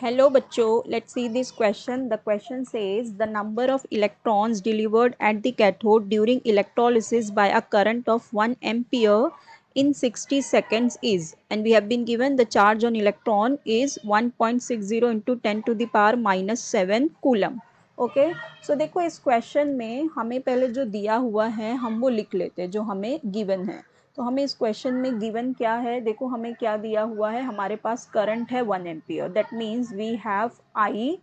Hello बच्चों, let's see this question. The question says the number of electrons delivered at the cathode during electrolysis by a current of 1 ampere in 60 seconds is, and we have been given the charge on electron is 1.60 into 10 to the power minus 7 coulomb. Okay, so देखो इस question में हमें पहले जो दिया हुआ है हम वो लिख लेते हैं जो हमें गिवन है. तो हमें इस क्वेश्चन में गिवन क्या है, देखो हमें क्या दिया हुआ है, हमारे पास करंट है 1 ampere. That means we have I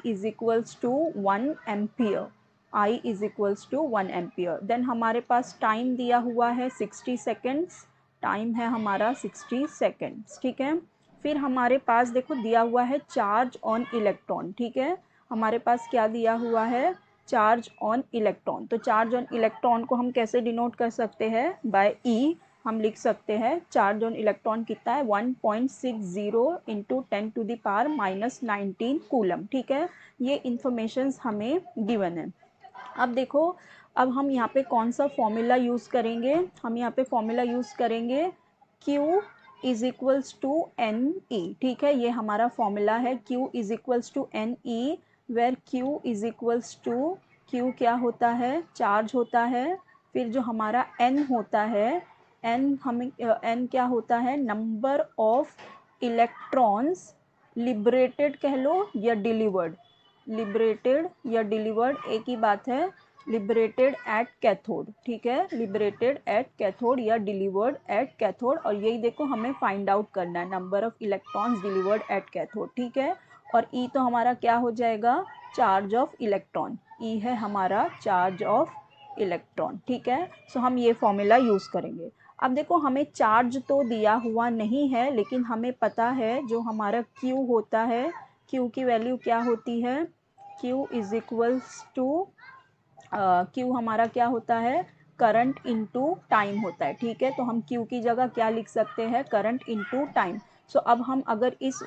is equals to 1 ampere. I is equals to 1 ampere. Then हमारे पास टाइम दिया हुआ है 60 सेकेंड्स. टाइम है हमारा 60 सेकेंड्स. ठीक है, फिर हमारे पास देखो दिया हुआ है चार्ज ऑन इलेक्ट्रॉन. ठीक है, हमारे पास क्या दिया हुआ है, चार्ज ऑन इलेक्ट्रॉन. तो चार्ज ऑन इलेक्ट्रॉन को हम कैसे डिनोट कर सकते हैं, बाय ई. हम लिख सकते हैं चार्ज ऑन इलेक्ट्रॉन कितना है 1.60 into 10 to the power minus 19 coulomb. ठीक है, ये इंफॉर्मेशंस हमें गिवन है. अब देखो, अब हम यहाँ पे कौन सा फॉर्मूला यूज़ करेंगे, हम यहाँ पे फॉर्मूला यूज़ करेंगे Q is equals to N E. ठीक है, ये हमारा फॉर्मूला है Q is equals to N E, where Q is equals to, Q क्या होता है, चार्ज होता है. फिर जो हमारा N होता है, N हमें N क्या होता है, नंबर ऑफ इलेक्ट्रॉन्स लिबरेटेड कह लो या डिलीवर्ड. लिबरेटेड या डिलीवर्ड एक ही बात है. Liberated at cathode. ठीक है, लिबरेटेड एट कैथोड या डिलीवर्ड एट कैथोड. और यही देखो हमें फाइंड आउट करना है, number of electrons delivered at cathode. ठीक है, और ई तो हमारा क्या हो जाएगा, चार्ज ऑफ इलेक्ट्रॉन. ई है हमारा चार्ज ऑफ इलेक्ट्रॉन. ठीक है, सो हम ये फॉर्मूला यूज़ करेंगे. अब देखो हमें चार्ज तो दिया हुआ नहीं है, लेकिन हमें पता है जो हमारा Q होता है, Q की वैल्यू क्या होती है, Q is equals to, Q हमारा क्या होता है, करंट इनटू टाइम होता है. ठीक है, तो हम Q की जगह क्या लिख सकते हैं, करंट इनटू टाइम. सो अब हम अगर इस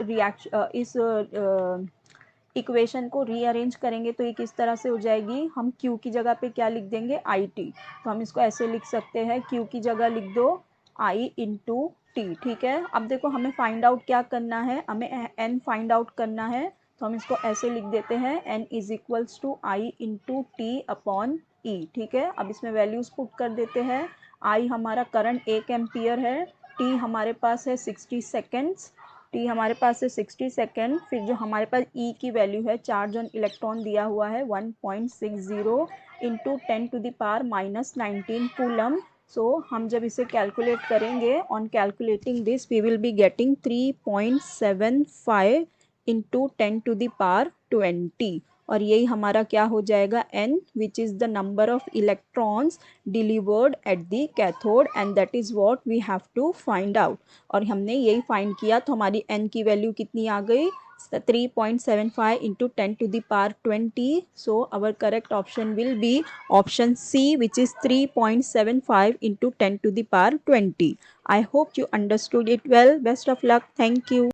इक्वेशन को रीअरेंज करेंगे तो ये किस तरह से हो जाएगी, हम Q की जगह पे क्या लिख देंगे, IT. तो हम इसको ऐसे लिख सकते हैं, Q की जगह लिख दो I इंटू टी. ठीक है, अब देखो हमें फाइंड आउट क्या करना है, हमें N फाइंड आउट करना है. तो हम इसको ऐसे लिख देते हैं N is equals to I into T upon E. ठीक है, अब इसमें वैल्यूज़ पुट कर देते हैं. आई हमारा करंट 1 एम्पियर है, टी हमारे पास है 60 सेकेंड्स. टी हमारे पास है 60 सेकेंड. फिर जो हमारे पास ई की वैल्यू है, चार्ज ऑन इलेक्ट्रॉन दिया हुआ है 1.60 into 10 to the power minus 19 coulomb. So हम जब इसे कैलकुलेट करेंगे, on calculating this we will be getting 3.75 into 10 to the power 20. और यही हमारा क्या हो जाएगा, n, which is the number of electrons delivered at the cathode, and that is what we have to find out. और हमने यही find किया, तो हमारी n की वैल्यू कितनी आ गई, 3.75 into 10 to the power 20. So our correct option will be option C, which is 3.75 into 10 to the power 20. I hope you understood it well. Best of luck. Thank you.